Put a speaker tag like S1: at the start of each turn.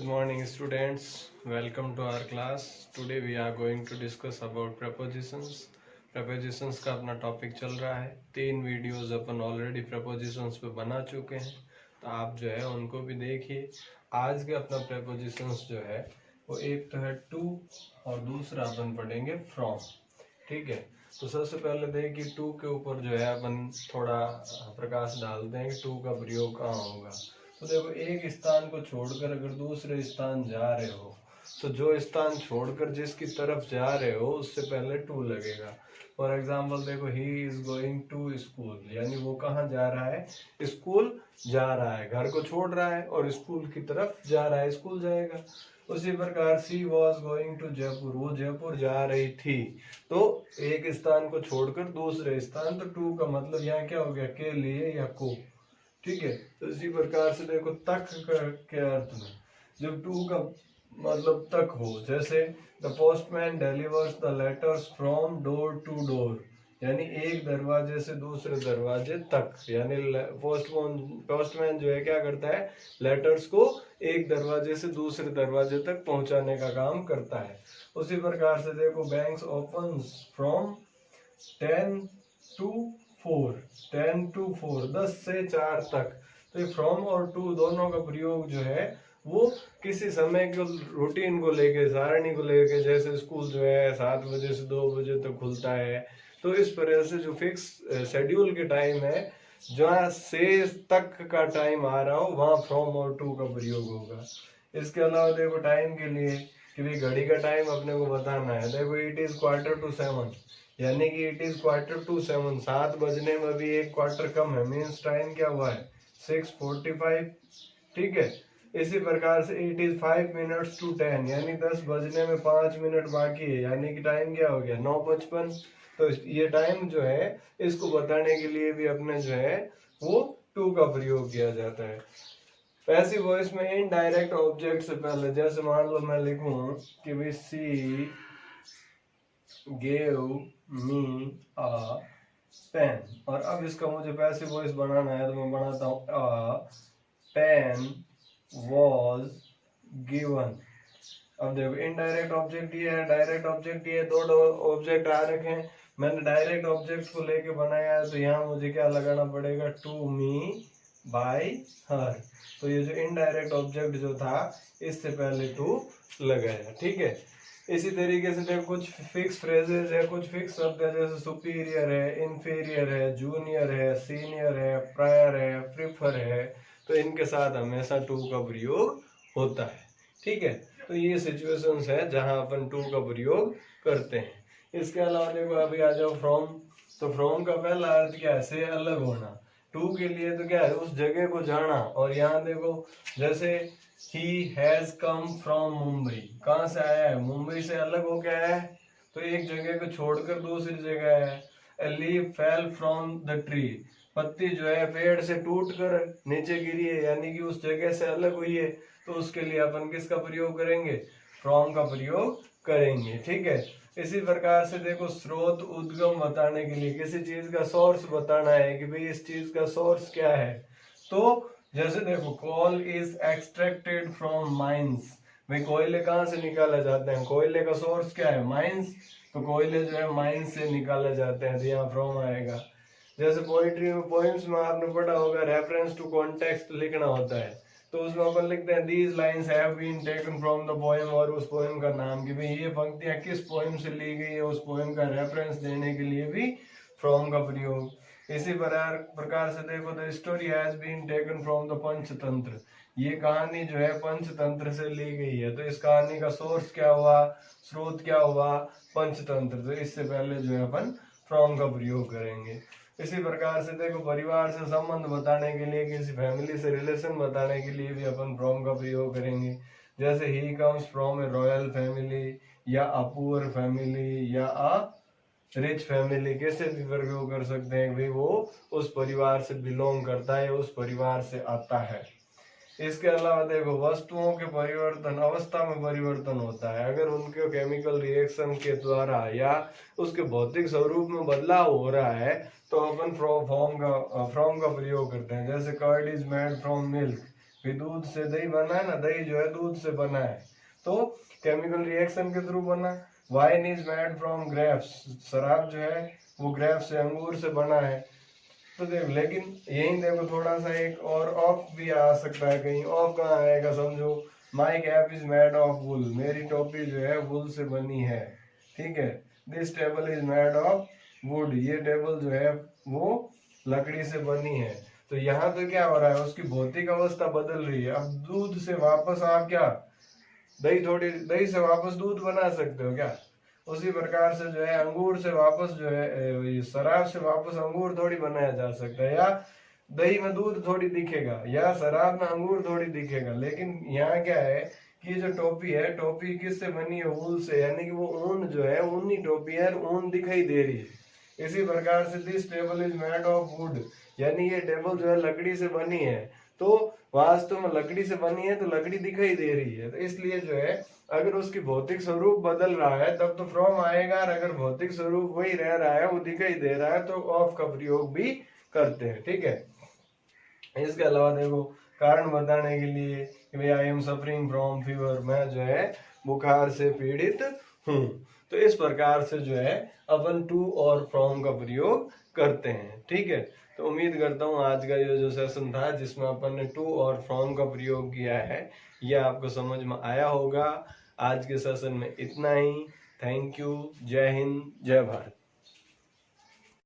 S1: Good morning students, welcome to our class. Today we are going to discuss about prepositions. Prepositions का अपना topic चल रहा है। 3 videos अपन already prepositions पे बना चुके हैं, तो आप जो है उनको भी देखिए। आज के अपना prepositions जो है वो एक तो है to और दूसरा अपन पढ़ेंगे from। ठीक है, तो सबसे पहले देखिए टू के ऊपर जो है अपन थोड़ा प्रकाश डालते हैं कि टू का प्रयोग कहाँ होगा। तो देखो, एक स्थान को छोड़कर अगर दूसरे स्थान जा रहे हो तो जो स्थान छोड़कर जिसकी तरफ जा रहे हो उससे पहले टू लगेगा। फॉर एग्जाम्पल देखो, he is going to school, यानी वो कहाँ जा रहा है? स्कूल जा रहा है, घर को छोड़ रहा है और स्कूल की तरफ जा रहा है, स्कूल जाएगा। उसी प्रकार सी वॉज गोइंग टू जयपुर, वो जयपुर जा रही थी। तो एक स्थान को छोड़कर दूसरे स्थान, तो टू का मतलब यहाँ क्या हो गया? के लिए या को। ठीक है, तो इसी प्रकार से देखो तक के अर्थ में जब टू का मतलब तक हो, जैसे the postman delivers the letters from door to door, यानी एक दरवाजे से दूसरे दरवाजे तक, यानी पोस्टमैन जो है क्या करता है? लेटर्स को एक दरवाजे से दूसरे दरवाजे तक पहुंचाने का काम करता है। उसी प्रकार से देखो, banks opens from 10 to 4, 10 to 4, 10 से 4 तक। तो ये फ्रॉम और टू दोनों का प्रयोग जो है वो किसी समय को, रूटीन को लेके, सारणी को लेके, जैसे स्कूल जो है 7 बजे से 2 बजे तक खुलता है, तो इस तरह से जो फिक्स शेड्यूल के टाइम है, जहाँ से तक का टाइम आ रहा हो वहाँ फ्रॉम और टू का प्रयोग होगा। इसके अलावा देखो, टाइम के लिए कि भाई घड़ी का टाइम अपने को बताना है। देखो, इट इज 6:45, यानी कि इट इज 6:45, 7 बजने में भी 1 क्वार्टर कम है, मीन्स टाइम क्या हुआ है? 6:45। ठीक है, इसी प्रकार से इट इज 5 minutes to 10, यानी 10 बजने में 5 मिनट बाकी है, यानी कि टाइम क्या हो गया? 9:55। तो ये टाइम जो है इसको बताने के लिए भी अपने जो है वो टू का प्रयोग किया जाता है। पैसिव वॉइस में इनडायरेक्ट ऑब्जेक्ट से पहले, जैसे मान लो मैं लिखूं कि भाई सी गेव मी अ पेन, और अब इसका मुझे पैसिव वॉइस बनाना है तो मैं बनाता हूं अ पेन वॉज गिवन। अब देखो, इनडायरेक्ट ऑब्जेक्ट ये है, डायरेक्ट ऑब्जेक्ट ये, दो ऑब्जेक्ट आ रखे हैं। मैंने डायरेक्ट ऑब्जेक्ट को लेके बनाया है, तो यहाँ मुझे क्या लगाना पड़ेगा? To me by her. तो ये जो इनडायरेक्ट ऑब्जेक्ट जो था इससे पहले टू लगाया। ठीक है, इसी तरीके से देखो, कुछ फिक्स फ्रेजेस है, कुछ फिक्स शब्द है, जैसे सुपीरियर है, इंफीरियर है, जूनियर है, सीनियर है, प्रायर है, प्रीफर है, तो इनके साथ हमेशा टू का प्रयोग होता है। ठीक है, तो ये सिचुएशंस है जहां अपन टू का प्रयोग करते हैं। इसके अलावा देखो, अभी आ जाओ फ्रॉम। तो फ्रॉम का पहला अर्थ क्या है? से अलग होना। टू के लिए तो क्या है? उस जगह को जाना। और यहाँ देखो, जैसे he has come from Mumbai, कहाँ से आया है? मुंबई से अलग हो गया है, तो एक जगह को छोड़कर दूसरी जगह है। A leaf fell from the tree, पत्ती जो है पेड़ से टूटकर नीचे गिरी है, यानी कि उस जगह से अलग हुई है, तो उसके लिए अपन किसका प्रयोग करेंगे? फ्रॉम का प्रयोग करेंगे। ठीक है, इसी प्रकार से देखो, स्रोत उद्गम बताने के लिए, किसी चीज का सोर्स बताना है कि भाई इस चीज का सोर्स क्या है, तो जैसे देखो, coal is extracted from mines, भाई कोयले कहाँ से निकाले जाते हैं? कोयले का सोर्स क्या है? माइंस, तो कोयले जो है माइंस से निकाले जाते हैं, तो यहाँ फ्रॉम आएगा। जैसे पोइट्री में, पोइम्स में आपने पढ़ा होगा, रेफरेंस टू कॉन्टेक्स्ट लिखना होता है, तो उसमें अपन लिखते हैं these lines have been taken from the poem, और उस पोएम का नाम, कि भाई ये पंक्तियां किस पोएम से ली गई है, उस पोएम का रेफरेंस देने के लिए भी फ्रॉम का प्रयोग। इसी प्रकार से देखो, the story has been taken from the Panchatantra, ये कहानी जो है पंचतंत्र से ली गई है, तो इस कहानी का सोर्स क्या हुआ? स्रोत क्या हुआ? पंचतंत्र। तो इससे पहले जो है अपन फ्रॉम का प्रयोग करेंगे। इसी प्रकार से देखो, परिवार से संबंध बताने के लिए, किसी फैमिली से रिलेशन बताने के लिए भी अपन फ्रॉम का प्रयोग करेंगे। जैसे he comes from A royal family, या अ पुअर फैमिली, या अ रिच फैमिली, कैसे भी प्रयोग कर सकते हैं, भाई वो उस परिवार से बिलोंग करता है, उस परिवार से आता है। इसके अलावा देखो, वस्तुओं के परिवर्तन, अवस्था में परिवर्तन होता है, अगर उनके केमिकल रिएक्शन के द्वारा या उसके भौतिक स्वरूप में बदलाव हो रहा है, तो अपन फ्रॉम का प्रयोग करते हैं। जैसे curd is made from milk, भी दूध से दही बना है ना, दही जो है दूध से बना है, तो केमिकल रिएक्शन के थ्रू बना। Wine is made from grapes, शराब जो है वो ग्रेप से, अंगूर से बना है। तो देखो, लेकिन यही देखो थोड़ा सा एक और ऑफ भी आ सकता है, कहीं ऑफ कहाँ आएगा समझो। My cap is made of wool, मेरी टोपी जो है वुल से बनी है, ठीक है। This table is made of would, ये टेबल जो है वो लकड़ी से बनी है। तो यहाँ तो क्या हो रहा है, उसकी भौतिक अवस्था बदल रही है। अब दूध से वापस आप क्या दही से वापस दूध बना सकते हो क्या? उसी प्रकार से जो है अंगूर से वापस जो है शराब से वापस अंगूर थोड़ी बनाया जा सकता है, या दही में दूध थोड़ी दिखेगा, या शराब में अंगूर थोड़ी दिखेगा। लेकिन यहाँ क्या है कि जो टोपी है, टोपी किससे बनी है? वूल से, यानी कि वो ऊन जो है, ऊनी टोपी है, ऊन दिखाई दे रही है। इसी प्रकार से this table is made of would, यानी ये टेबल जो है लकड़ी से बनी है, तो वास्तव में लकड़ी से बनी है तो लकड़ी दिखाई दे रही है। तो इसलिए जो है अगर उसकी भौतिक स्वरूप बदल रहा है तब तो फ्रॉम आएगा, और अगर भौतिक स्वरूप वही रह रहा है, वो दिखाई दे रहा है, तो ऑफ का प्रयोग भी करते हैं, ठीक है। इसके अलावा देखो, कारण बताने के लिए कि भाई I am suffering from fever, मैं जो है बुखार से पीड़ित हूँ। तो इस प्रकार से जो है अपन टू और फ्रॉम का प्रयोग करते हैं, ठीक है। तो उम्मीद करता हूँ आज का ये जो सेशन था जिसमें अपन ने टू और फ्रॉम का प्रयोग किया है, यह आपको समझ में आया होगा। आज के सेशन में इतना ही। Thank you. जय हिंद, जय भारत।